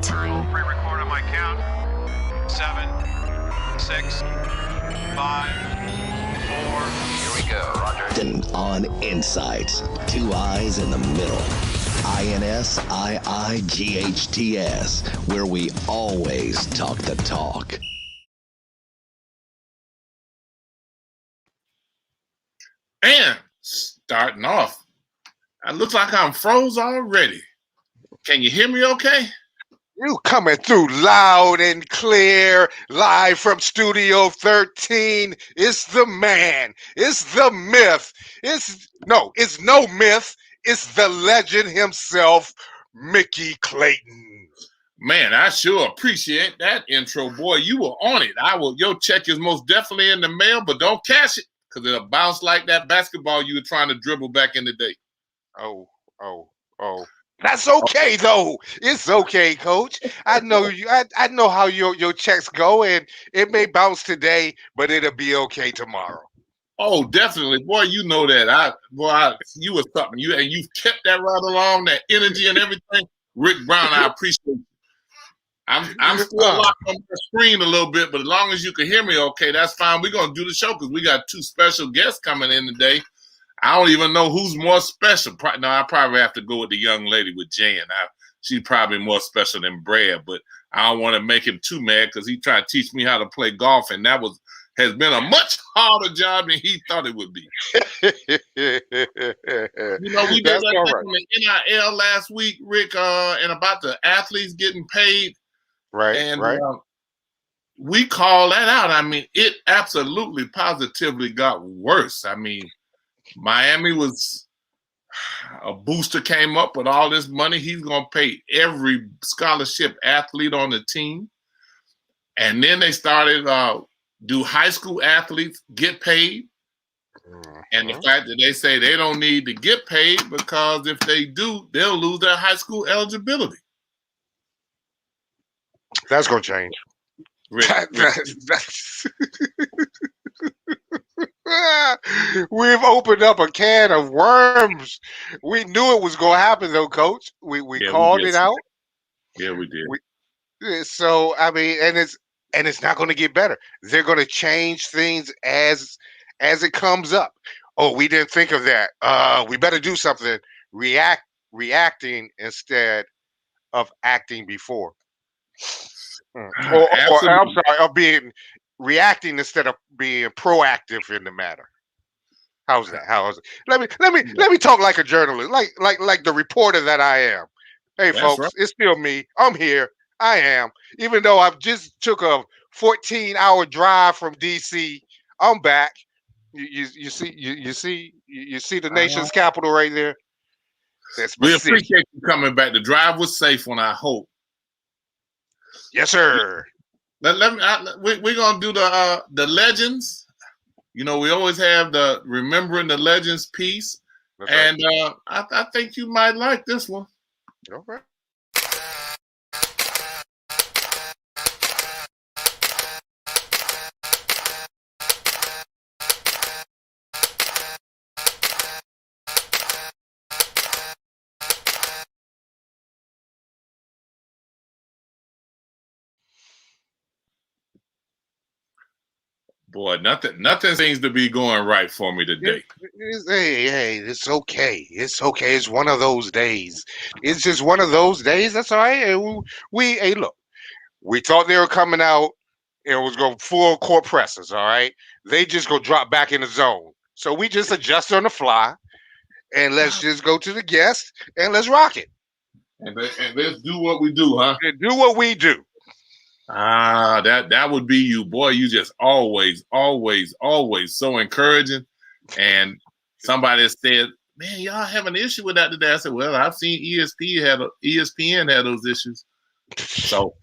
that time. Pre-record on my count. 7, 6, 5, 4. Here we go, Roger. And on Insights, two eyes in the middle. INSIIGHTS, where we always talk the talk. And starting off, it looks like I'm froze already. Can you hear me okay? You coming through loud and clear, live from Studio 13. It's the man. It's the myth. It's no myth. It's the legend himself, Mickey Clayton. Man, I sure appreciate that intro, boy. You were on it. Your check is most definitely in the mail, but don't cash it because it'll bounce like that basketball you were trying to dribble back in the day. Oh. That's okay though. It's okay, Coach. I know you. I know how your checks go, and it may bounce today, but it'll be okay tomorrow. Oh, definitely, boy. You know that. You were something. You've kept that right along. That energy and everything. Rick Brown, I appreciate you. I'm still locked on the screen a little bit, but as long as you can hear me, okay, that's fine. We're gonna do the show because we got two special guests coming in today. I don't even know who's more special. No, I probably have to go with the young lady with Jan. She's probably more special than Brad, but I don't want to make him too mad because he tried to teach me how to play golf, and that has been a much harder job than he thought it would be. We did that thing on the NIL last week, Rick, and about the athletes getting paid. Right, and, right. We called that out. I mean, it absolutely, positively got worse. I mean, Miami a booster came up with all this money. He's going to pay every scholarship athlete on the team. And then they started do high school athletes get paid. And the fact that they say they don't need to get paid because if they do, they'll lose their high school eligibility. That's going to change. We've opened up a can of worms. We knew it was going to happen, though, Coach. We called it out. Yeah, we did. So I mean, and it's not going to get better. They're going to change things as it comes up. Oh, we didn't think of that. We better do something. Reacting instead of acting before. Or I'm sorry, of being reacting instead of being proactive in the matter. How's that? Let me talk like a journalist, like the reporter that I am. Hey, that's folks, right. It's still me. I'm here. I am. Even though I've just took a 14-hour drive from DC, I'm back. You see the nation's capital right there. We appreciate you coming back. The drive was safe one, I hope. Yes, sir. We're gonna do the legends. You know, we always have the remembering the legends piece, that's and right. I think you might like this one. All right. Boy, nothing seems to be going right for me today. Hey, it's okay. It's okay. It's one of those days. It's just one of those days. That's all right. Hey, look, we thought they were coming out and it was going full court presses. All right, they just go drop back in the zone. So we just adjust on the fly, and let's just go to the guest and let's rock it. And let's do what we do, huh? And do what we do. That would be you, boy. You just always so encouraging. And somebody said, "Man, y'all have an issue with that today." I said, "Well, I've seen ESPN had those issues." So,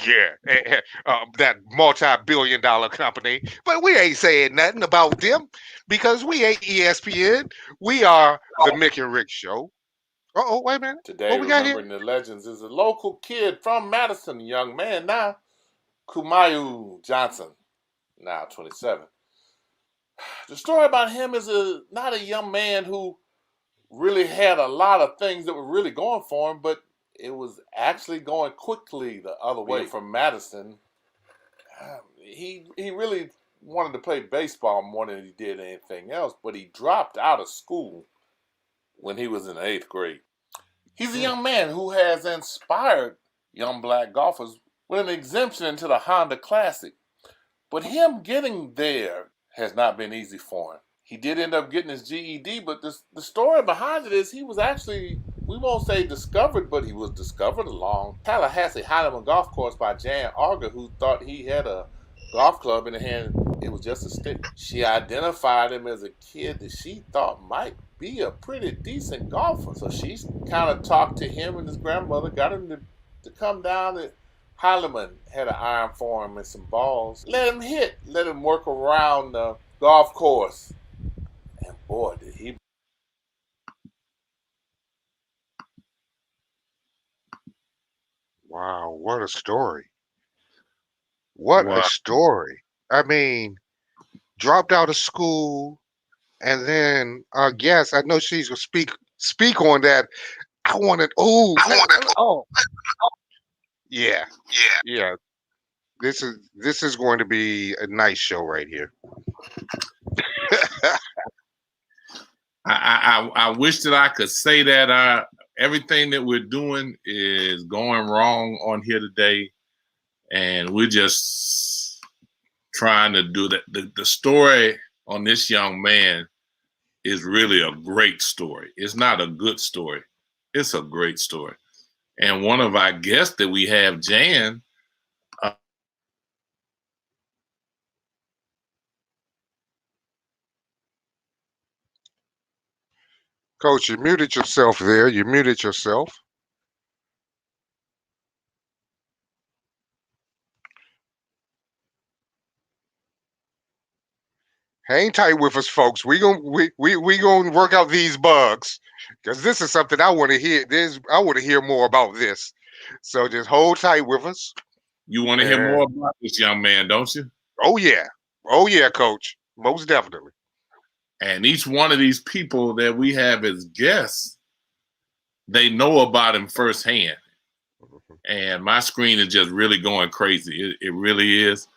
yeah, that multi-billion-dollar company, but we ain't saying nothing about them because we ain't ESPN. We are the MicknRick Show. Wait a minute. Today, what we remembering the legends is a local kid from Madison, a young man now. Kamaiu Johnson, now 27. The story about him is not a young man who really had a lot of things that were really going for him, but it was actually going quickly the other way from Madison. He really wanted to play baseball more than he did anything else, but he dropped out of school when he was in 8th grade. He's a young man who has inspired young black golfers with an exemption into the Honda Classic. But him getting there has not been easy for him. He did end up getting his GED, but the story behind it is he was actually, we won't say discovered, but he was discovered along Tallahassee Heileman Golf Course by Jan Auger, who thought he had a golf club in the hand. It was just a stick. She identified him as a kid that she thought might be a pretty decent golfer. So she kind of talked to him and his grandmother, got him to come down to Heileman, had an iron for him and some balls. Let him hit, let him work around the golf course. And boy, did he. Wow, what a story. What a story. I mean, dropped out of school, and then yes, I know she's gonna speak on that. Yeah. This is going to be a nice show right here. I wish that I could say that everything that we're doing is going wrong on here today, and we're just trying to do that. The story on this young man is really a great story. It's not a good story. It's a great story. And one of our guests that we have, Jan, Coach, you muted yourself there. You muted yourself. Hang tight with us, folks. We gonna work out these bugs, because this is something I want to hear. I want to hear more about this. So just hold tight with us. You want to hear more about this young man, don't you? Oh yeah, Coach. Most definitely. And each one of these people that we have as guests, they know about him firsthand. And my screen is just really going crazy. It really is.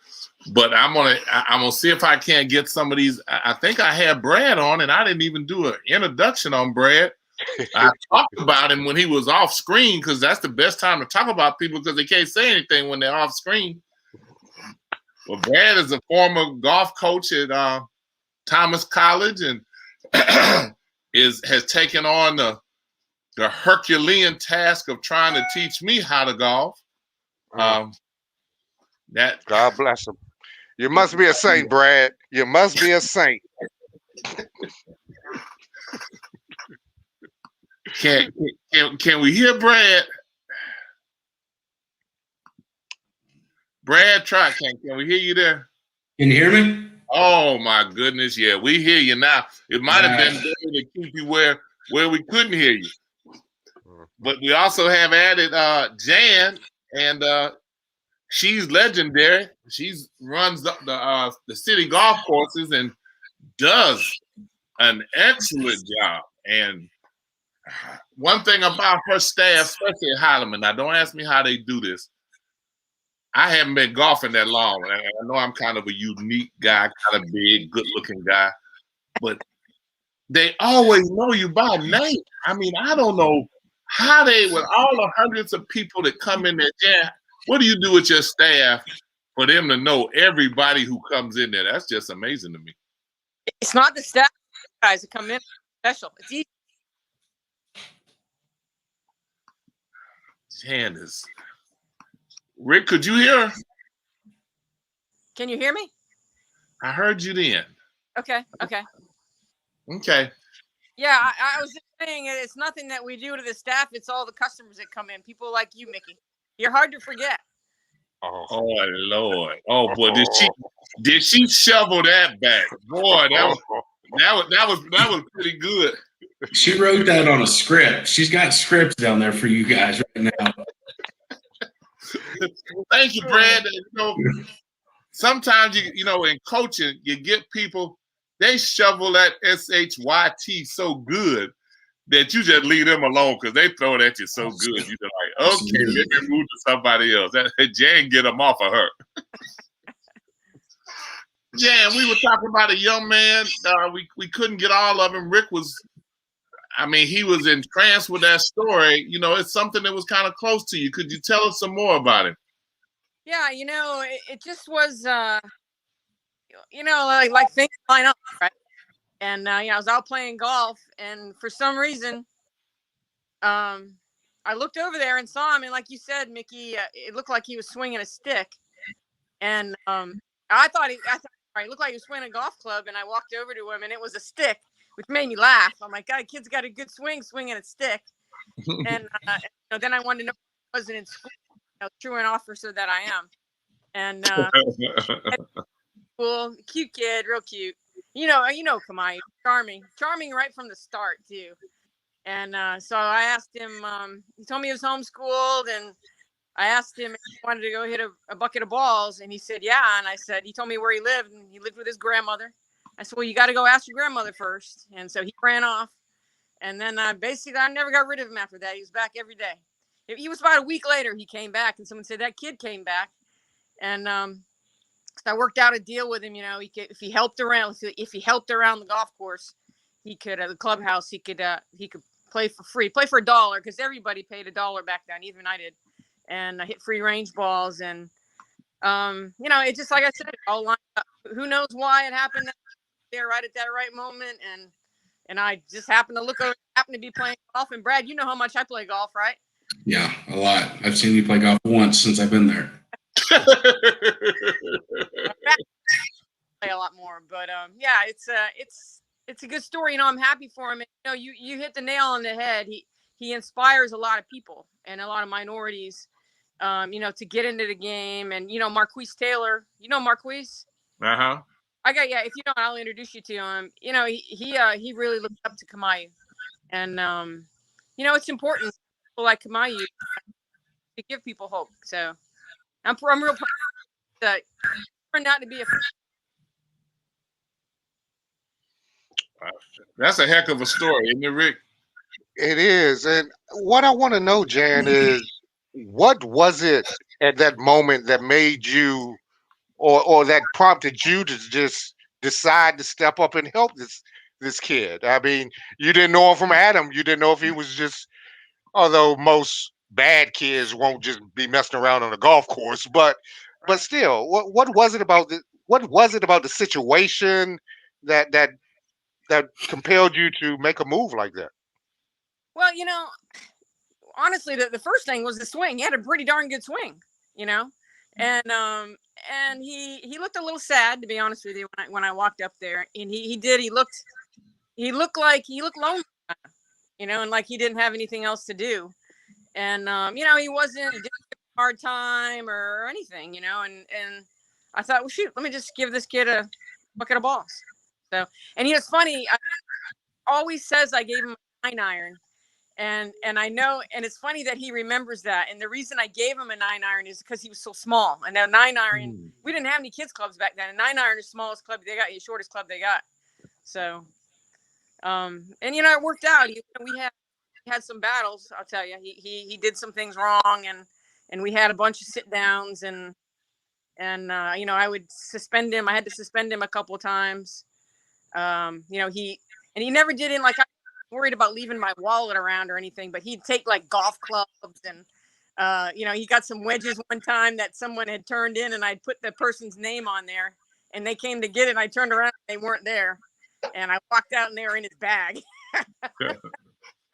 But I'm gonna see if I can't get some of these. I think I had Brad on, and I didn't even do an introduction on Brad. I talked about him when he was off screen, because that's the best time to talk about people, because they can't say anything when they're off screen. Well, Brad is a former golf coach at Thomas College, and has taken on the Herculean task of trying to teach me how to golf. That God bless him. You must be a saint, Brad. You must be a saint. Can we hear Brad? Brad, try. Can we hear you there? Can you hear me? Oh my goodness, yeah, we hear you now. It might have been better to keep you where we couldn't hear you. But we also have added Jan, and she's legendary. She runs the city golf courses and does an excellent job. And one thing about her staff, especially at Heileman, now don't ask me how they do this. I haven't been golfing that long. I know I'm kind of a unique guy, kind of big, good-looking guy, but they always know you by name. I mean, I don't know how they, with all the hundreds of people that come in there, yeah, what do you do with your staff for them to know everybody who comes in there? That's just amazing to me. It's not the staff guys that come in special. It's easy. Jan is. Rick, could you hear? Can you hear me? I heard you then. Okay. Yeah, I was just saying it's nothing that we do to the staff. It's all the customers that come in. People like you, Mickey. You're hard to forget. Oh Lord! Oh boy, did she shovel that back? Boy, that was pretty good. She wrote that on a script. She's got scripts down there for you guys right now. Thank you, Brad. You know, sometimes you know in coaching you get people, they shovel that SHYT so good that you just leave them alone because they throw it at you so good. You're like, okay, let me move to somebody else. Jan, get them off of her. Jan, we were talking about a young man. We couldn't get all of him. Rick was, I mean, he was entranced with that story. You know, it's something that was kind of close to you. Could you tell us some more about it? Yeah, it just was, like things line up, right? And I was out playing golf, and for some reason, I looked over there and saw him, and like you said, Mickey, it looked like he was swinging a stick, and I thought he looked like he was swinging a golf club, and I walked over to him, and it was a stick, which made me laugh. I'm like, God, kid's got a good swinging a stick, and then I wanted to know if he wasn't in school, truant officer that I am, and cool, cute kid, real cute. Kamaiu, charming right from the start too. And so I asked him. He told me he was homeschooled, and I asked him if he wanted to go hit a bucket of balls, and he said, yeah. And I said, he told me where he lived, and he lived with his grandmother. I said, well, you got to go ask your grandmother first. And so he ran off, and then basically I never got rid of him after that. He was back every day. He was about a week later. He came back, and someone said that kid came back, and so I worked out a deal with him. If he helped around the golf course, he could the clubhouse. He could play for free, play for $1 because everybody paid $1 back then. Even I did, and I hit free range balls. And it just like I said, it all lined up. Who knows why it happened there right at that right moment? And I just happened to look over, happened to be playing golf. And Brad, you know how much I play golf, right? Yeah, a lot. I've seen you play golf once since I've been there. Play a lot more, but yeah, it's a good story. I'm happy for him. And, you hit the nail on the head. He inspires a lot of people and a lot of minorities, to get into the game. And Marquise Taylor, Marquise. Uh-huh. If you don't, I'll introduce you to him. He really looked up to Kamaiu, and it's important people like Kamaiu to give people hope. So I'm real proud that turned out to be a. That's a heck of a story, isn't it, Rick? It is. And what I want to know, Jan, is what was it at that moment that made you or that prompted you to just decide to step up and help this kid? I mean, you didn't know him from Adam. You didn't know if he was just, although most bad kids won't just be messing around on a golf course, but still, what was it about the situation that compelled you to make a move like that? Well, honestly, the first thing was the swing. He had a pretty darn good swing, and he looked a little sad, to be honest with you, when I walked up there, and he looked lonely, and like he didn't have anything else to do, and he didn't give a hard time or anything, and I thought, well, shoot, let me just give this kid a bucket of balls. So, and it's funny, I always says I gave him a 9-iron. And I know, and it's funny that he remembers that. And the reason I gave him a 9-iron is because he was so small. And now 9-iron, we didn't have any kids clubs back then. A 9-iron is the smallest club they got, the shortest club they got. So, and it worked out. We had some battles. I'll tell you, he did some things wrong, and we had a bunch of sit downs, and I would suspend him. I had to suspend him a couple of times. He never did it like I. Worried about leaving my wallet around or anything, but he'd take like golf clubs, and he got some wedges one time that someone had turned in, and I'd put the person's name on there, and they came to get it, and I turned around and they weren't there, and I walked out and they were in his bag.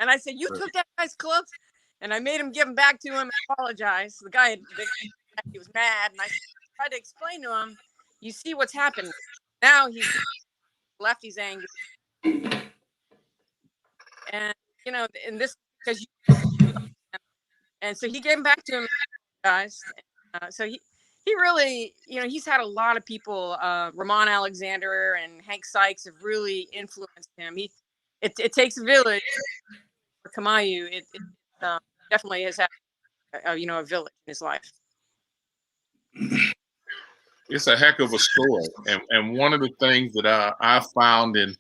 And I said, you took that guy's clubs? And I made him give them back to him and apologize. The guy he was mad, and I tried to explain to him, you see what's happened now. He's left, he's angry. And in this, because and so he gave him back to him, guys. So he really, he's had a lot of people. Ramon Alexander and Hank Sykes have really influenced him. It takes a village for Kamaiu. It definitely has had a village in his life. It's a heck of a story, and one of the things that I found in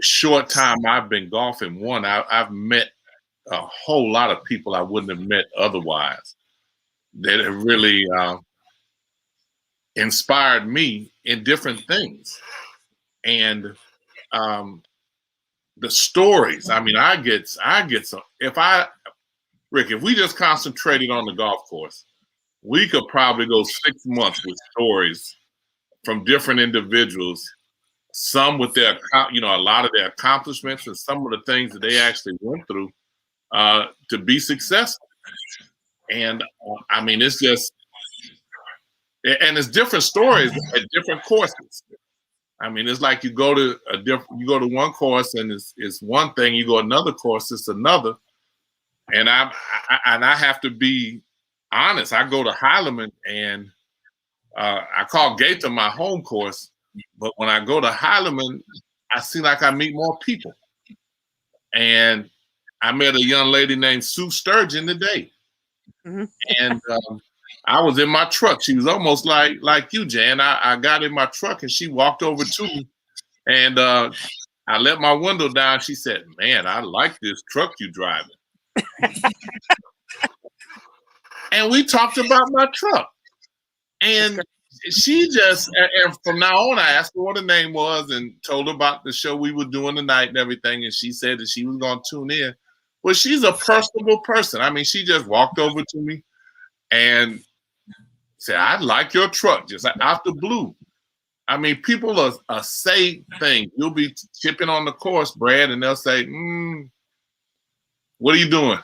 short time I've been golfing, I've met a whole lot of people I wouldn't have met otherwise that have really inspired me in different things. And the stories, I mean, I get some, Rick, if we just concentrated on the golf course, we could probably go 6 months with stories from different individuals, some with their, a lot of their accomplishments and some of the things that they actually went through to be successful. And I mean, it's just, and it's different stories at different courses. I mean, it's like you go to one course and it's one thing, you go another course, it's another. And I have to be honest. I go to Heileman and I call Gaither my home course, but when I go to Heileman, I seem like I meet more people. And I met a young lady named Sue Sturgeon today. Mm-hmm. And I was in my truck. She was almost like you, Jan. I got in my truck and she walked over to me and I let my window down. She said, "Man, I like this truck you driving." And we talked about my truck. And she just, and from now on, I asked her what her name was and told her about the show we were doing tonight and everything. And she said that she was going to tune in. Well, she's a personable person. I mean, she just walked over to me and said, "I like your truck," just out the blue. I mean, people are say things. You'll be chipping on the course, Brad, and they'll say, "What are you doing?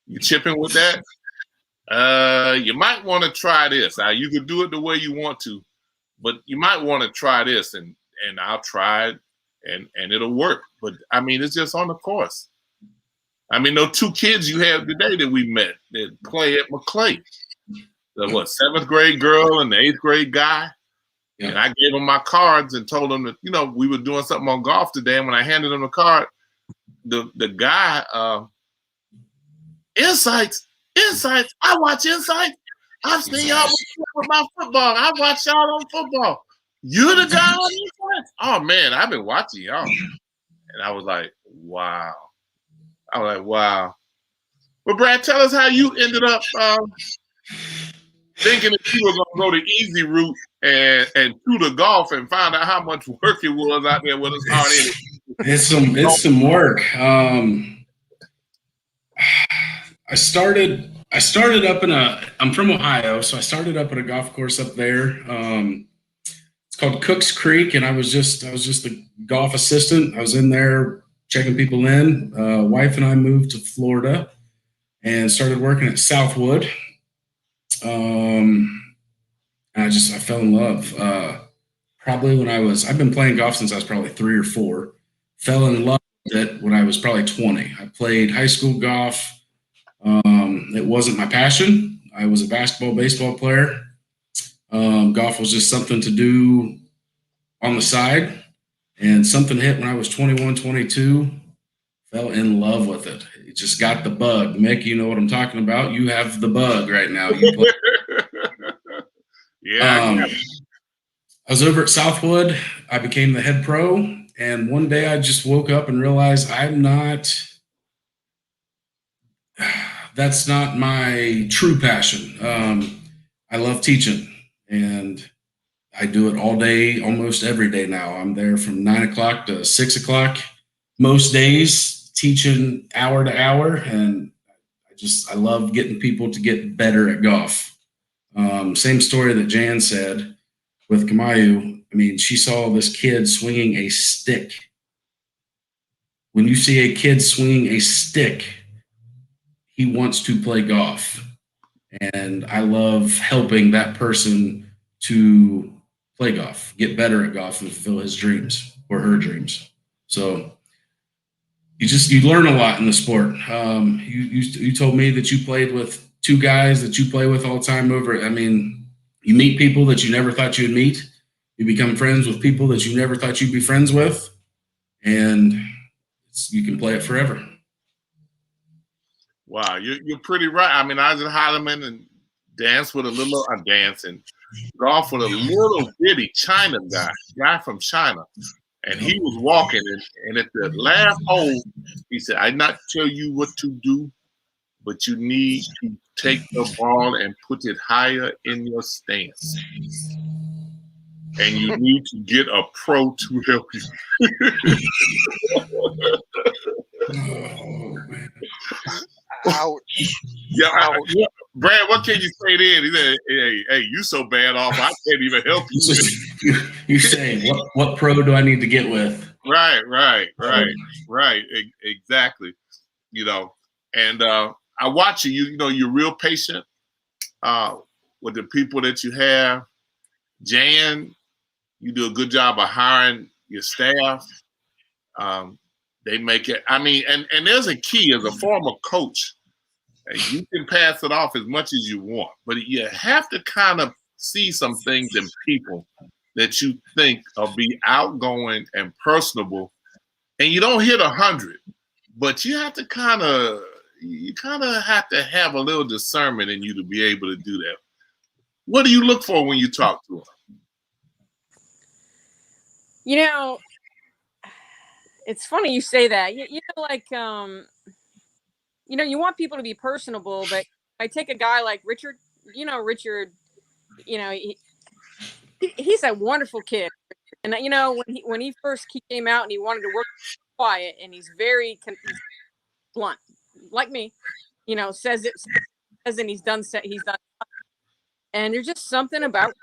You chipping with that? You might want to try this. You could do it the way you want to, but you might want to try this." And I'll try it, and it'll work. But I mean, it's just on the course. I mean, those 2 kids you have today that we met that play at McClay, the 7th grade girl and the 8th grade guy. Yeah. And I gave them my cards and told them that, we were doing something on golf today. And when I handed them the card, the guy, Insights. I watch Insights. I've seen y'all with my football. I watch y'all on football. You the guy on Insights? Oh man, I've been watching y'all. And I was like, wow. But Brad, tell us how you ended up thinking that you were going to go the easy route and do the golf and find out how much work it was out there with us hard in it. It's some work. I started up I'm from Ohio, so I started up at a golf course up there. It's called Cooks Creek, and I was just the golf assistant. I was in there checking people in. Wife and I moved to Florida and started working at Southwood. I fell in love. Probably when I've been playing golf since I was probably 3 or 4. Fell in love with it when I was probably 20. I played high school golf. It wasn't my passion. I was a baseball player. Golf was just something to do on the side, and something hit when I was 21, 22, fell in love with it. It just got the bug. Mick, you know what I'm talking about. You have the bug right now. Yeah. I was over at Southwood. I became the head pro, and one day I just woke up and realized that's not my true passion. I love teaching, and I do it all day, almost every day now. I'm there from 9 o'clock to 6 o'clock most days, teaching hour to hour, and I love getting people to get better at golf. Same story that Jan said with Kamaiu. I mean, she saw this kid swinging a stick. When you see a kid swinging a stick, he wants to play golf. And I love helping that person to play golf, get better at golf, and fulfill his dreams or her dreams. So you learn a lot in the sport. You told me that you played with 2 guys that you play with all the time over. I mean, you meet people that you never thought you'd meet. You become friends with people that you never thought you'd be friends with. And you can play it forever. Wow, you're pretty right. I mean, I was at Heileman and golf with a little bitty China guy from China. And he was walking, and at the last hole, he said, "I not tell you what to do, but you need to take the ball and put it higher in your stance. And you need to get a pro to help you." Oh, man. Ouch. Yeah, Brad, what can you say then? He said, hey, you so bad off, I can't even help you. You're saying, what pro do I need to get with? Right. Exactly. You know, and I watch you. You know, you're real patient with the people that you have. Jan, you do a good job of hiring your staff. They make it. I mean, and there's a key as a former coach. You can pass it off as much as you want, but you have to kind of see some things in people that you think will be outgoing and personable. And you don't hit 100, but you have to kind of have to have a little discernment in you to be able to do that. What do you look for when you talk to them? You know, it's funny you say that. You know, like, you know, you want people to be personable, but I take a guy like Richard. You know, Richard. You know, he's a wonderful kid, and you know, when he first came out and he wanted to work quiet, and he's very blunt, like me. You know, says and he's done. And there's just something about,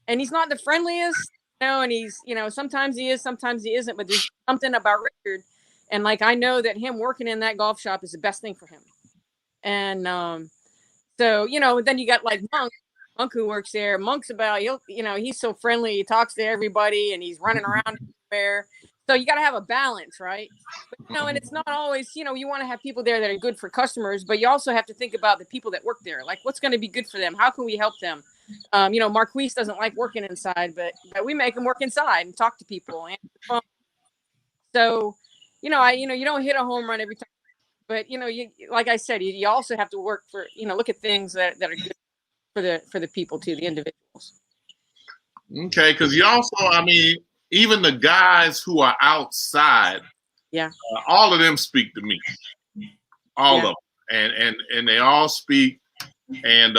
and he's not the friendliest. You know, and he's, you know, sometimes he is, sometimes he isn't, but there's something about Richard. And like, I know that him working in that golf shop is the best thing for him. And so, you know, then you got like Monk who works there. Monk's about, you know, he's so friendly. He talks to everybody and he's running around everywhere. So you got to have a balance, right? But, you know, and it's not always, you know, you want to have people there that are good for customers, but you also have to think about the people that work there. Like, what's going to be good for them? How can we help them? You know, Marquise doesn't like working inside, but we make him work inside and talk to people. And so, you know, you don't hit a home run every time, but you know, like I said, you also have to work for, you know, look at things that are good for the people too, the individuals. Okay, because you also, I mean, even the guys who are outside, all of them speak to me, all of them, and they all speak, and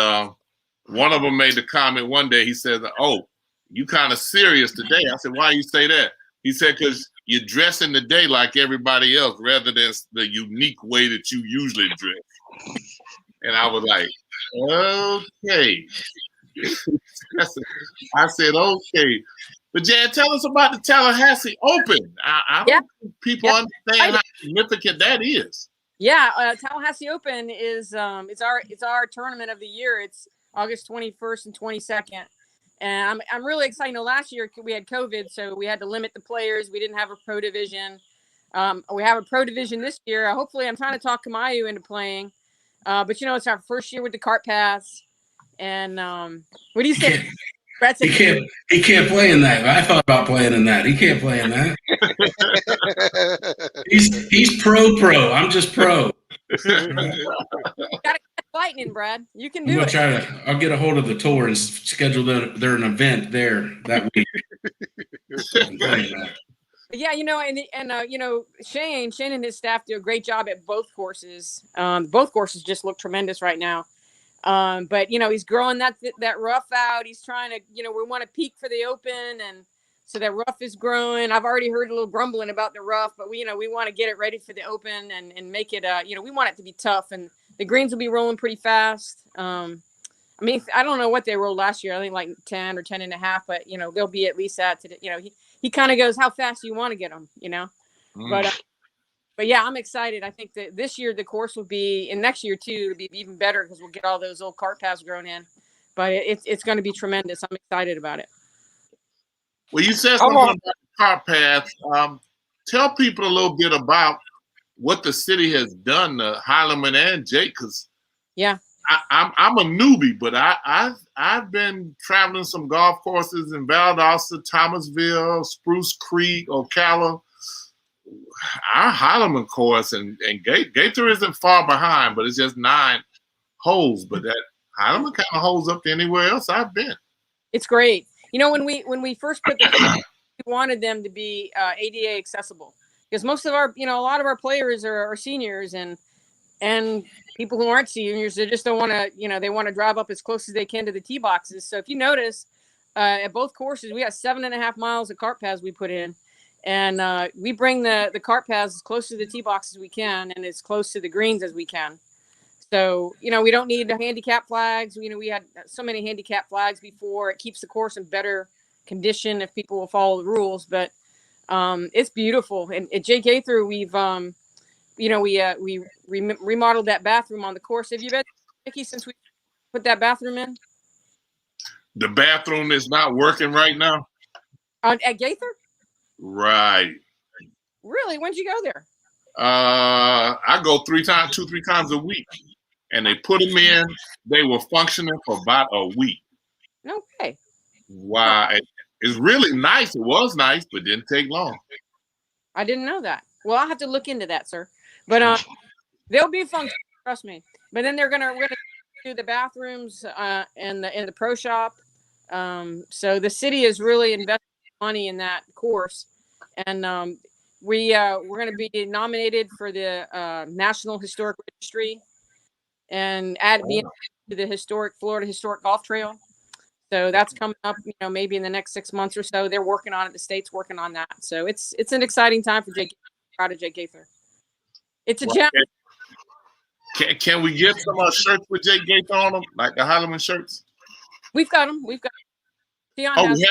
one of them made the comment one day. He said, "Oh, you kind of serious today." I said, "Why you say that?" He said, "Because you're dressing today like everybody else rather than the unique way that you usually dress." And I was like, okay. I said, okay. But Jan, tell us about the Tallahassee Open. I don't think people understand how significant that is. Yeah, Tallahassee Open is it's our tournament of the year. It's August 21st and 22nd. And I'm really excited. You know, last year we had COVID, so we had to limit the players. We didn't have a pro division. We have a pro division this year. Hopefully, I'm trying to talk Kamaiu into playing. But, you know, it's our first year with the cart pass. And what do you say? He can't play in that. I thought about playing in that. He can't play in that. He's pro. I'm just pro. You gotta get lightning, Brad. You can do it. I'll get a hold of the tour and schedule an event there that week. Yeah, you know, and you know, Shane and his staff do a great job at both courses. Both courses just look tremendous right now. But you know, he's growing that rough out. He's trying to, you know, we want to peak for the Open, and so that rough is growing. I've already heard a little grumbling about the rough, but we want to get it ready for the Open and make it you know, we want it to be tough, and the greens will be rolling pretty fast. I mean, I don't know what they rolled last year. I think like 10 or 10 and a half, but you know, they'll be at least that to, you know, he kind of goes, how fast do you want to get them, you know? But yeah, I'm excited. I think that this year the course will be, and next year too, it'll be even better because we'll get all those old cart paths grown in. But it's going to be tremendous. I'm excited about it. Well, you said something about the cart path. Tell people a little bit about what the city has done to Heilemann and Jake, because I'm a newbie, but I've been traveling some golf courses in Valdosta, Thomasville, Spruce Creek, Ocala. Our Heilemann course and Gaither isn't far behind, but it's just 9 holes. But that Heilemann kind of holds up to anywhere else I've been. It's great. You know, when we first put we wanted them to be ADA accessible, because most of our, a lot of our players are seniors, and people who aren't seniors, they just don't want to, they want to drive up as close as they can to the tee boxes. So if you notice, at both courses, we got 7.5 miles of cart paths we put in, and we bring the cart paths as close to the tee box as we can and as close to the greens as we can. So, we don't need the handicap flags. We had so many handicap flags before. It keeps the course in better condition if people will follow the rules. But it's beautiful. And at Jake Gaither, we've, we remodeled that bathroom on the course. Have you been, Mickey, since we put that bathroom in? The bathroom is not working right now? At Gaither? Right. Really? When'd you go there? I go 3 times a week. And they put them in. They were functioning for about a week. Okay. Wow. It's really nice. It was nice, but didn't take long. I didn't know that. Well, I'll have to look into that, sir. But they'll be functional, trust me. But then we're gonna do the bathrooms in the pro shop. So the city is really investing money in that course, and we're going to be nominated for the National Historic Registry, and be to the Florida Historic Golf Trail. So that's coming up, maybe in the next 6 months or so. They're working on it. The state's working on that. So it's an exciting time for Jake. Proud of Jake Gaither. It's a gem. Can we get some shirts with Jake Gaither on them, like the Holloman shirts? We've got them. Tion oh, has, yeah.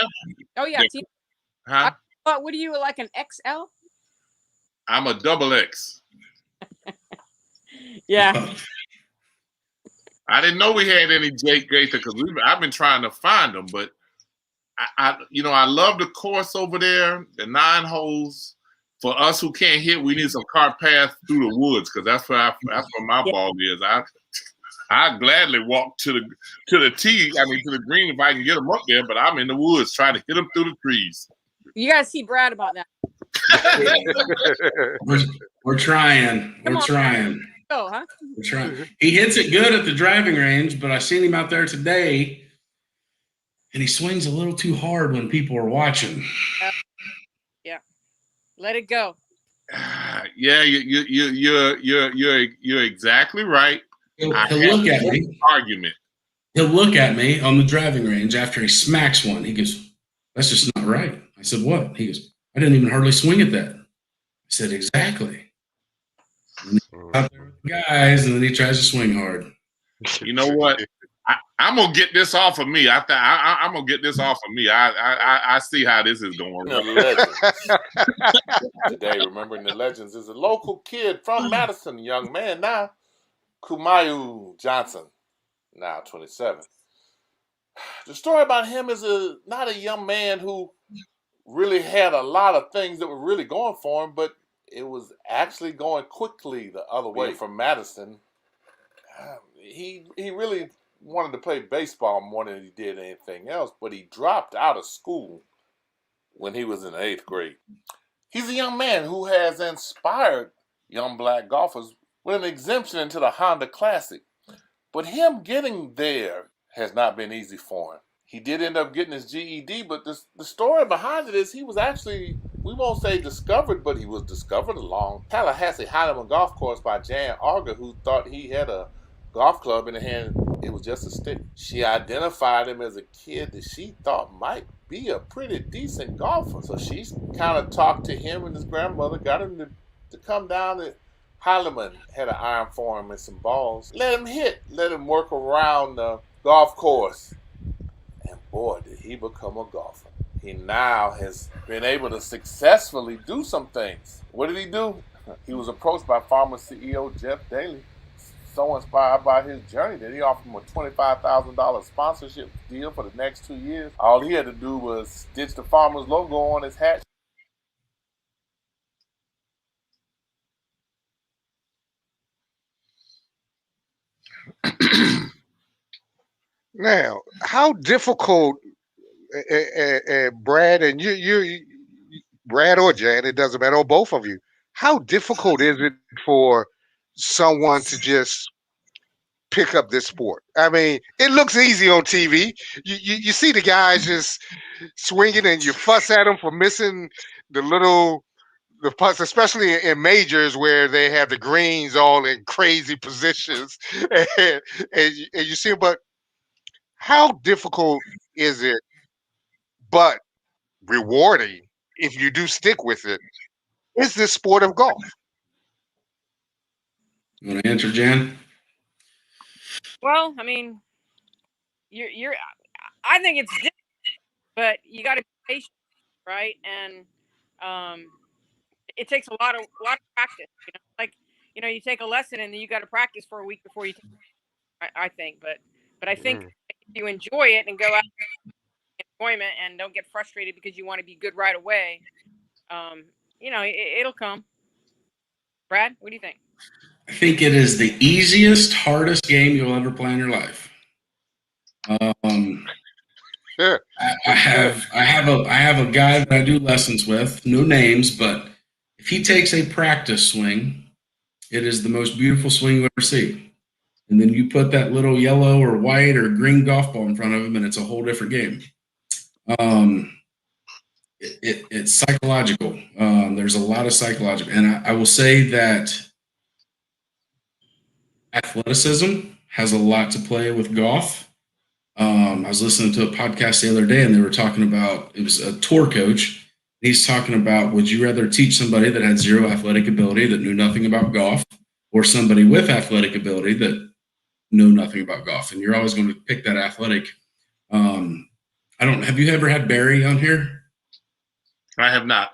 Oh, yeah. Huh? What are you, like an XL? I'm a XXX. Yeah. I didn't know we had any Jake Gaither because I've been trying to find them, but I love the course over there, the 9 holes. For us who can't hit, we need some cart paths through the woods because that's where my ball is. I gladly walk to the tee. I mean, to the green if I can get them up there, but I'm in the woods trying to hit them through the trees. You gotta see Brad about that. We're trying. We're trying. Oh, huh? We're trying. He hits it good at the driving range, but I seen him out there today, and he swings a little too hard when people are watching. Yeah, let it go. Yeah, you're exactly right. He'll look at me. Argument. He'll look at me on the driving range after he smacks one. He goes, "That's just not right." I said, "What?" He goes, "I didn't even hardly swing at that." I said, "Exactly." Guys, and then he tries to swing hard. You know what? I'm gonna get this off of me. I'm gonna get this off of me. I see how this is going. Today, remembering the legends is a local kid from Madison, young man now, Kamaiu Johnson, now 27. The story about him is not a young man who really had a lot of things that were really going for him, but it was actually going quickly the other way from Madison. He really wanted to play baseball more than he did anything else, but he dropped out of school when he was in 8th grade. He's a young man who has inspired young black golfers with an exemption into the Honda Classic. But him getting there has not been easy for him. He did end up getting his GED, but the story behind it is he was actually, we won't say discovered, but he was discovered along Tallahassee Heineman Golf Course by Jan Auger, who thought he had a golf club in the hand. It was just a stick. She identified him as a kid that she thought might be a pretty decent golfer. So she kind of talked to him and his grandmother, got him to come down to Heineman, had an iron for him and some balls. Let him hit, let him work around the golf course. And boy, did he become a golfer. He now has been able to successfully do some things. What did he do? He was approached by former CEO Jeff Daly, so inspired by his journey that he offered him a $25,000 sponsorship deal for the next 2 years. All he had to do was stitch the farmer's logo on his hat. Now, how difficult, Brad, and you, Brad or Jan, it doesn't matter, or both of you, how difficult is it for someone to just pick up this sport? I mean, it looks easy on TV. You see the guys just swinging, and you fuss at them for missing the putts, especially in majors where they have the greens all in crazy positions, and you see. But how difficult is it, but rewarding if you do stick with it? Is this sport of golf? You want to answer, Jan? Well, I mean, you're. I think it's different, but you got to be patient, right? And it takes a lot of practice. Like you take a lesson and then you got to practice for a week before you take it, I think. But I think if you enjoy it and go out with enjoyment and don't get frustrated because you want to be good right away, it'll come. Brad, what do you think? I think it is the easiest, hardest game you'll ever play in your life. Sure. I have a guy that I do lessons with, no names, but if he takes a practice swing, it is the most beautiful swing you ever see. And then you put that little yellow or white or green golf ball in front of him, and it's a whole different game. It's psychological. There's a lot of psychological, and I will say that athleticism has a lot to play with golf. I was listening to a podcast the other day, and they were talking about, it was a tour coach. He's talking about, would you rather teach somebody that had zero athletic ability that knew nothing about golf, or somebody with athletic ability that knew nothing about golf? And you're always going to pick that athletic. Have you ever had Barry on here? I have not.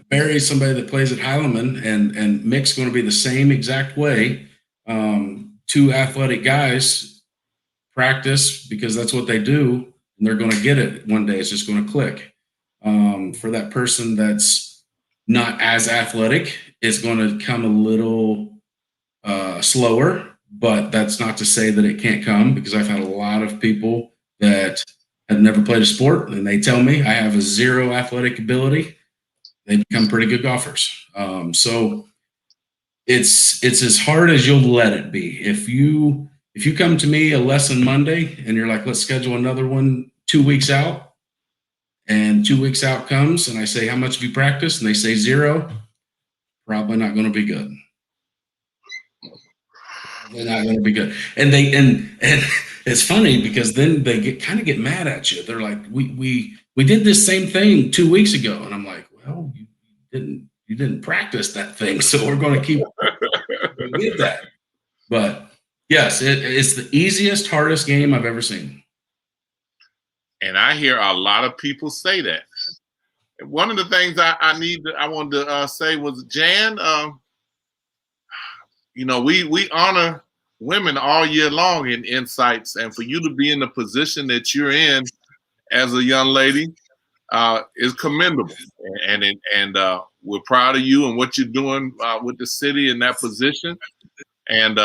Barry is somebody that plays at Heilemann, and Mick's going to be the same exact way. Two athletic guys practice because that's what they do, and they're going to get it one day. It's just going to click. For that person that's not as athletic, it's going to come a little slower, but that's not to say that it can't come, because I've had a lot of people that have never played a sport, and they tell me I have a zero athletic ability. They become pretty good golfers. So it's as hard as you'll let it be. If you come to me a lesson Monday and you're like, let's schedule another one 2 weeks out, and 2 weeks out comes and I say, how much have you practiced? And they say 0, probably not going to be good. They're not going to be good. And it's funny because then they kind of get mad at you. They're like, we did this same thing 2 weeks ago. And I'm like, well, you didn't practice that thing. So we're going to keep with that. But yes, it's the easiest, hardest game I've ever seen. And I hear a lot of people say that. One of the things I wanted to say was, Jan, we honor women all year long in Insights, and for you to be in the position that you're in as a young lady is commendable. And we're proud of you and what you're doing with the city in that position. And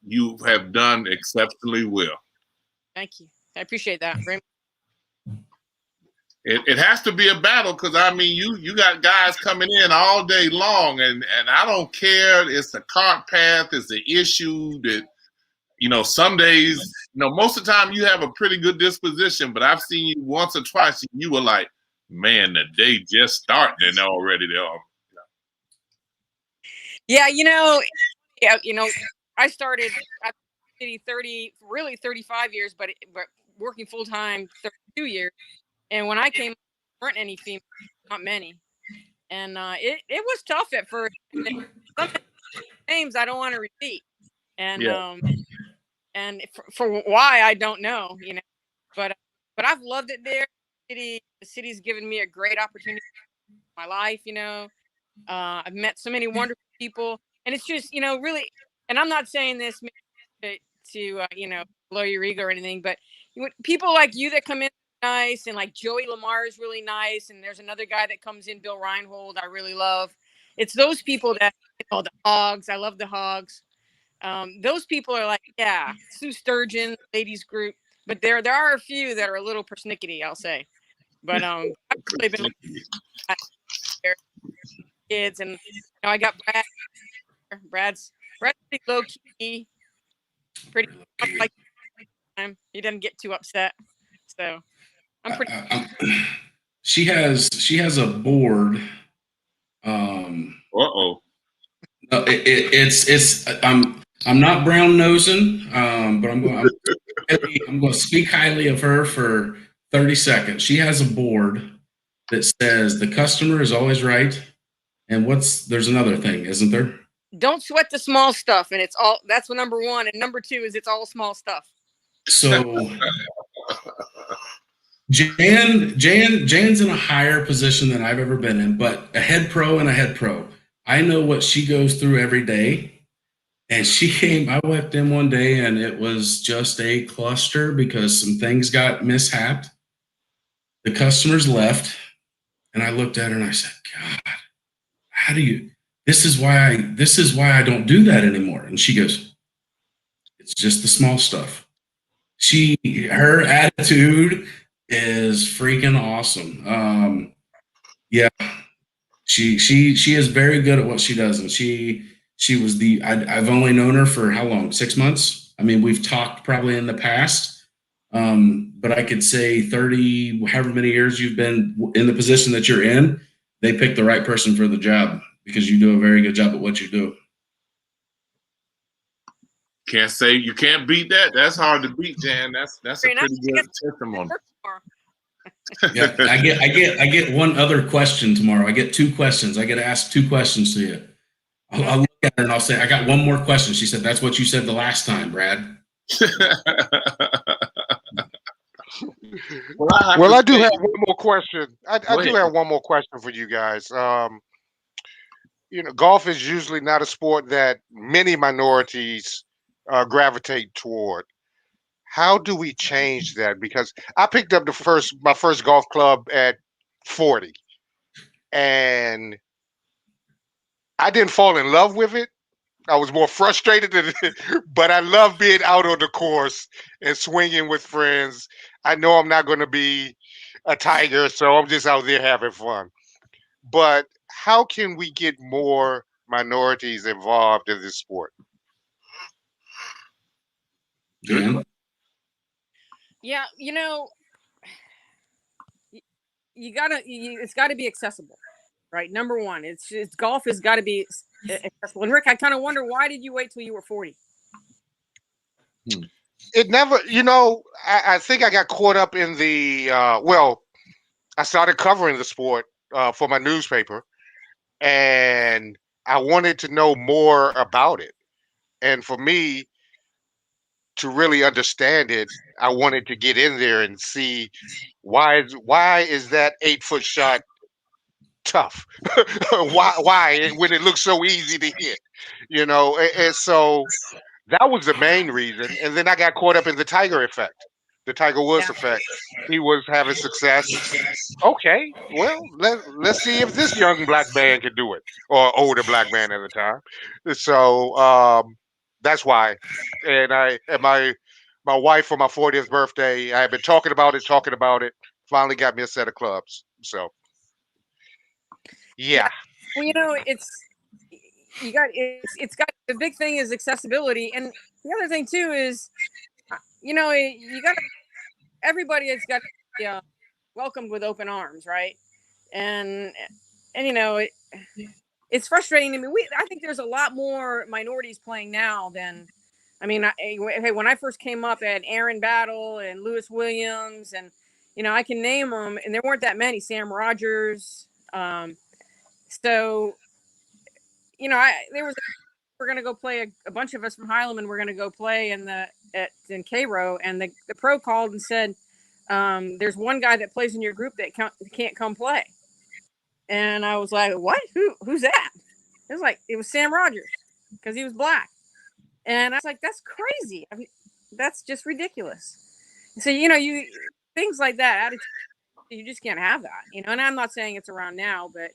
you have done exceptionally well. Thank you. I appreciate that. It has to be a battle, because I mean you got guys coming in all day long, and I don't care. It's the cart path, it's the issue that some days, most of the time you have a pretty good disposition, but I've seen you once or twice and you were like, man, the day just starting and already they are. Yeah, I started at City 35 years, but working full time 32 years. And when I came, there weren't any females, not many. And it was tough at first. Sometimes names I don't want to repeat. And and for why, I don't know, But I've loved it there. The city's given me a great opportunity in my life, I've met so many wonderful people. And it's just, really, and I'm not saying this to blow your ego or anything, but people like you that come in nice, and like Joey Lamar is really nice, and there's another guy that comes in, Bill Reinhold, I really love. It's those people that, the Hogs, I love the Hogs. Those people are like, yeah, Sue Sturgeon, ladies group, but there are a few that are a little persnickety, I'll say. But I've really been kids, and I got Brad's pretty low key. Pretty like him. He doesn't get too upset. So I'm pretty. She has a board. It's I'm not brown nosing, but I'm going to speak highly of her for 30 seconds. She has a board that says the customer is always right, and there's another thing, isn't there? Don't sweat the small stuff, and that's number one, and number two is it's all small stuff. So Jan's in a higher position than I've ever been in, but a head pro and a head pro. I know what she goes through every day. And I walked in one day and it was just a cluster because some things got mishapped. The customers left and I looked at her and I said, God, this is why I don't do that anymore. And she goes, it's just the small stuff. Her attitude is freaking awesome. Yeah, she is very good at what she does, and she was I've only known her for how long? 6 months. I mean, we've talked probably in the past, but I could say 30, however many years you've been in the position that you're in, they picked the right person for the job because you do a very good job at what you do. Can't say you can't beat that. That's hard to beat, Jan. That's a pretty good testimony. Yeah, I get one other question tomorrow. I get 2 questions. I get to ask 2 questions to you. I'll look at her and I'll say, I got one more question. She said, that's what you said the last time, Brad. Well, I do have one more question. I do have one more question for you guys. Golf is usually not a sport that many minorities gravitate toward. How do we change that? Because I picked up my first golf club at 40, and I didn't fall in love with it. I was more frustrated but I love being out on the course and swinging with friends. I know I'm not going to be a Tiger, so I'm just out there having fun. But how can we get more minorities involved in this sport? Yeah. Yeah, it's got to be accessible, right? Number one, golf has got to be accessible. And Rick, I kind of wonder, why did you wait till you were 40? It never, I think I got caught up in the, I started covering the sport for my newspaper, and I wanted to know more about it. And for me to really understand it, I wanted to get in there and see why is that 8-foot shot tough? why when it looks so easy to hit, and so that was the main reason. And then I got caught up in the Tiger effect, the Tiger Woods effect. He was having success. Okay, well, let's see if this young black man can do it, or older black man at the time. So that's why. And my wife, for my 40th birthday, I had been talking about it, finally got me a set of clubs. So yeah. Well, it's got the big thing is accessibility, and the other thing too is, you got everybody has got to be welcomed with open arms, right? And it's frustrating. I mean, I think there's a lot more minorities playing now than, when I first came up, I had Aaron Battle and Lewis Williams, and I can name them, and there weren't that many. Sam Rogers. So, we're going to go play a bunch of us from Highland. We're going to go play in Cairo, and the pro called and said, there's one guy that plays in your group that can't come play. And I was like, what? Who's that? It was Sam Rogers, because he was black. And I was like, that's crazy. I mean, that's just ridiculous. So, things like that, you just can't have that, and I'm not saying it's around now, but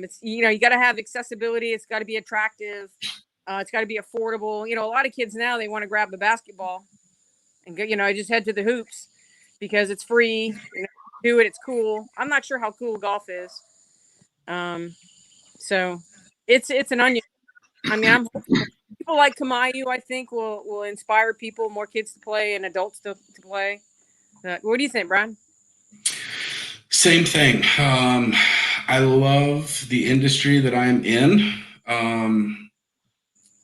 it's, you got to have accessibility. It's got to be attractive. It's got to be affordable. A lot of kids now, they want to grab the basketball and go, just head to the hoops because it's free. Do it. It's cool. I'm not sure how cool golf is. So it's an onion. I mean, I'm hoping people like Kamaiu, I think, will inspire people, more kids to play and adults to play. What do you think, Brian? Same thing. I love the industry that I'm in.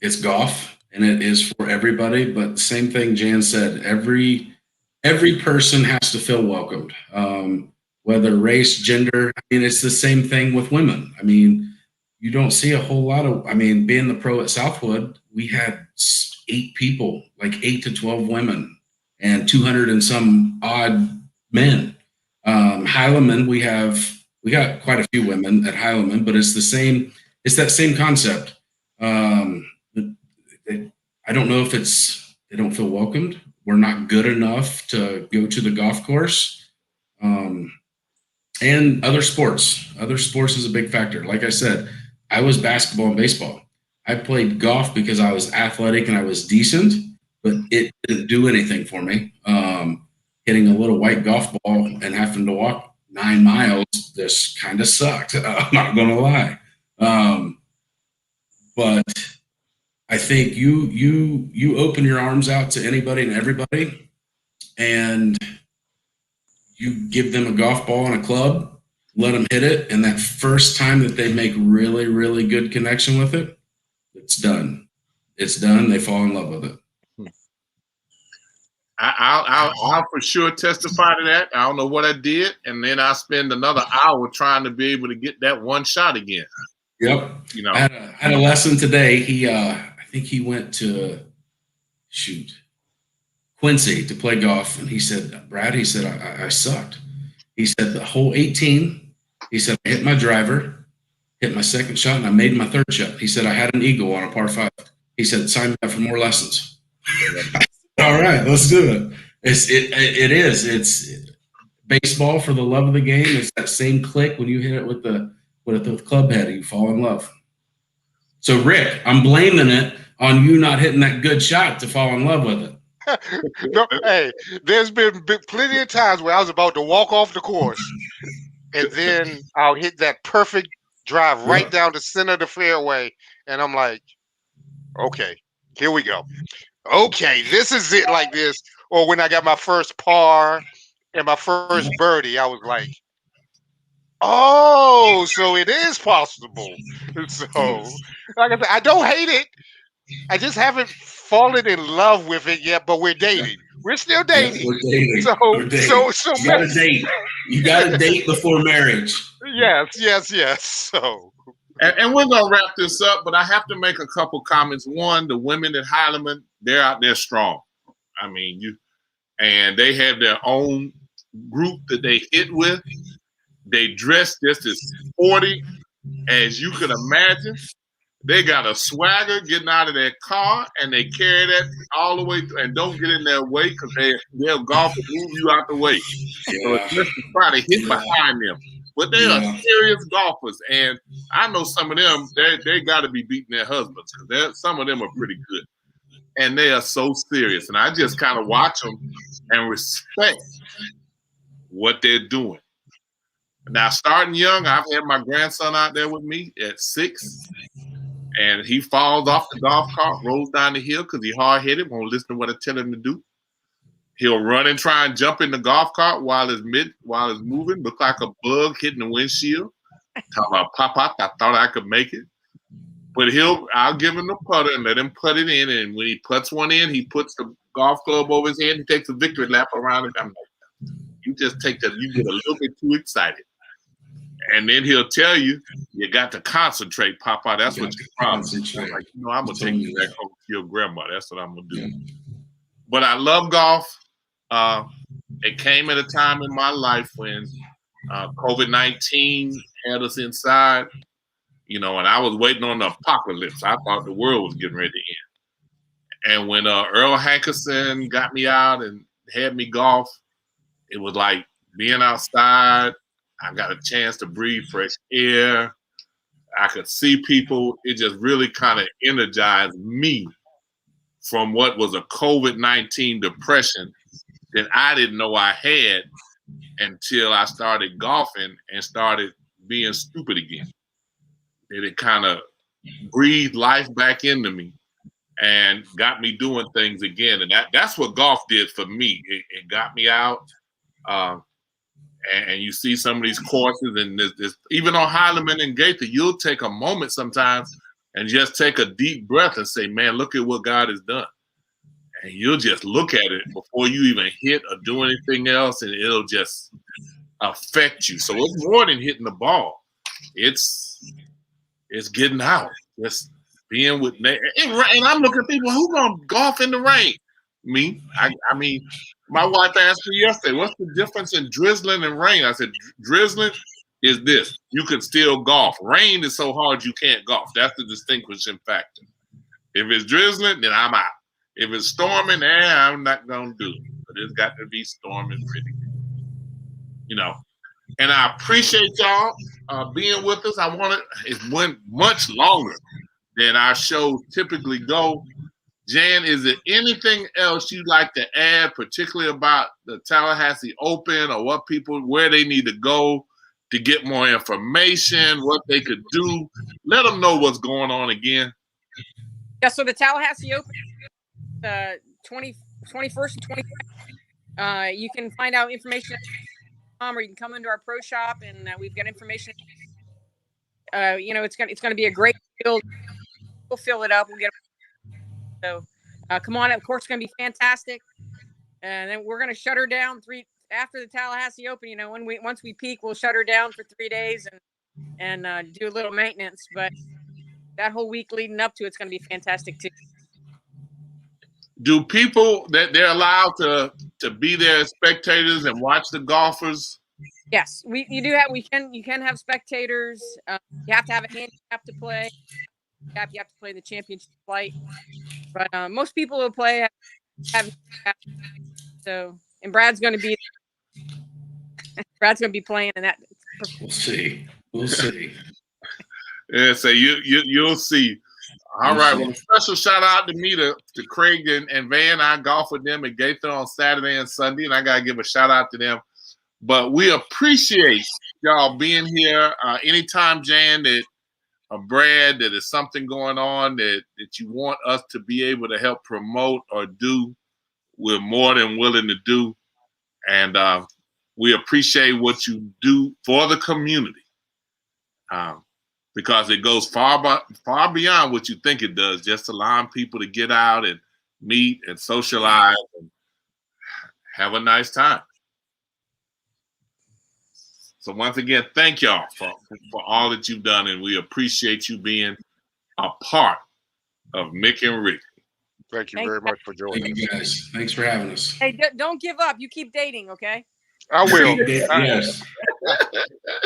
It's golf, and it is for everybody. But same thing Jan said. Every person has to feel welcomed, whether race, gender. I mean, it's the same thing with women. I mean, you don't see a whole lot of. I mean, being the pro at Southwood, we had 8 people, like 8 to 12 women, and 200 and some odd men. Heileman, we got quite a few women at Heileman, but it's the same. It's that same concept. I don't know if they don't feel welcomed. We're not good enough to go to the golf course. And other sports is a big factor. Like I said, I was basketball and baseball. I played golf because I was athletic and I was decent, but it didn't do anything for me. Hitting a little white golf ball and having to walk 9 miles just kind of sucked. I'm not going to lie. But I think you open your arms out to anybody and everybody, and you give them a golf ball and a club, let them hit it, and that first time that they make really, really good connection with it, it's done. It's done. They fall in love with it. I'll for sure testify to that. I don't know what I did, and then I spend another hour trying to be able to get that one shot again. Yep. You know, I had a lesson today. I think he went to Quincy to play golf, and he said, Brad, he said, I sucked. He said the whole 18. He said I hit my driver, hit my second shot, and I made my third shot. He said I had an eagle on a par 5. He said sign me up for more lessons. All right, let's do it. It's baseball for the love of the game. It's that same click when you hit it with the club head, you fall in love. So Rick, I'm blaming it on you not hitting that good shot to fall in love with it. No, hey, there's been plenty of times where I was about to walk off the course, and then I'll hit that perfect drive right down the center of the fairway, and I'm like, okay, here we go. Okay, this is it like this. Or when I got my first par and my first birdie, I was like, oh, so it is possible. So, like I said, I don't hate it. I just haven't fallen in love with it yet, but we're dating. We're still dating. Yeah, we're dating. So you got to date. You got to date before marriage. Yes. So. And we're gonna wrap this up, but I have to make a couple comments. One, the women at Heileman, they're out there strong. I mean, and they have their own group that they hit with. They dress just as sporty as you could imagine. They got a swagger getting out of their car, and they carry that all the way through, and don't get in their way because they'll golf and move you out the way. So it's just to try to hit behind them. But they are serious golfers, and I know some of them, they got to be beating their husbands because some of them are pretty good. And they are so serious. And I just kind of watch them and respect what they're doing. Now, starting young, I've had my grandson out there with me at 6, and he falls off the golf cart, rolls down the hill because he's hard-headed, won't listen to what I tell him to do. He'll run and try and jump in the golf cart while it's moving, look like a bug hitting the windshield. Talk about Pop, I thought I could make it. But I'll give him the putter and let him put it in. And when he puts one in, he puts the golf club over his head and takes a victory lap around it. I'm like, you just you get a little bit too excited. And then he'll tell you, you got to concentrate, Papa. That's what you promised. I'm like, I'm going to take you back home to your grandma. That's what I'm going to do. Yeah. But I love golf. It came at a time in my life when COVID-19 had us inside, and I was waiting on the apocalypse. I thought the world was getting ready to end. And when Earl Hankerson got me out and had me golf, it was like being outside. I got a chance to breathe fresh air. I could see people. It just really kind of energized me from what was a COVID-19 depression that I didn't know I had until I started golfing and started being stupid again. And it kind of breathed life back into me. and got me doing things again. And that's what golf did for me. It got me out. And you see some of these courses, and this, even on Heilemann and Gaither, you'll take a moment sometimes and just take a deep breath and say, man, look at what God has done. And you'll just look at it before you even hit or do anything else, and it'll just affect you. So it's more than hitting the ball. It's getting out. Just being with and I'm looking at people, who gonna golf in the rain? Me. I mean, my wife asked me yesterday, what's the difference in drizzling and rain? I said, drizzling is this. You can still golf. Rain is so hard you can't golf. That's the distinguishing factor. If it's drizzling, then I'm out. If it's storming, I'm not going to do it. But it's got to be storming pretty good. And I appreciate y'all being with us. It went much longer than our shows typically go. Jan, is there anything else you'd like to add, particularly about the Tallahassee Open, or where they need to go to get more information, what they could do? Let them know what's going on again. Yeah, so the Tallahassee Open, 21st and 22nd. You can find out information or you can come into our pro shop, and we've got information. It's going to be a great field. We'll fill it up. We'll get. So come on, of course, it's going to be fantastic. And then we're going to shut her down after the Tallahassee Open. Once we peak, we'll shut her down for 3 days and do a little maintenance. But that whole week leading up to it's going to be fantastic too. Do people that they're allowed to be there as spectators and watch the golfers? Yes, you can have spectators. You have to have a handicap to play. You have to play the championship flight. But most people will play. And Brad's going to be. Brad's going to be playing, and that. We'll see. Yeah, so you'll see. All right. Well, a special shout out to me to Craig and Van. I golf with them at Gaither on Saturday and Sunday, and I gotta give a shout out to them. But we appreciate y'all being here. Anytime, Jan, Brad, that is something going on that you want us to be able to help promote or do, we're more than willing to do. And we appreciate what you do for the community, because it goes far beyond what you think it does, just allowing people to get out and meet and socialize and have a nice time. So once again, thank y'all for all that you've done, and we appreciate you being a part of Mick and Rick. Thank you very much for joining us. Thank you guys. Thanks for having us. Hey, don't give up. You keep dating, okay? I will. Yes.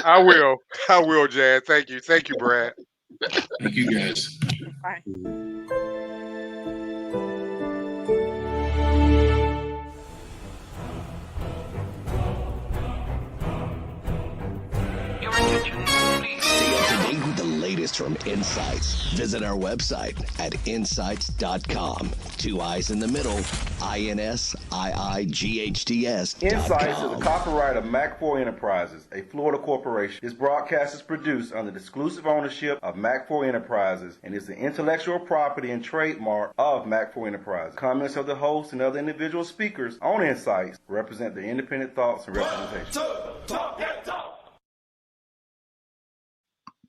I will, Jan. Thank you. Thank you, Brad. Thank you, guys. Bye. From Insights. Visit our website at insights.com. 2 I's in the middle. INSIIGHTS. Insights is a copyright of Mac4 Enterprises, a Florida corporation. This broadcast is produced under the exclusive ownership of Mac4 Enterprises and is the intellectual property and trademark of Mac4 Enterprises. Comments of the host and other individual speakers on Insights represent their independent thoughts and representation.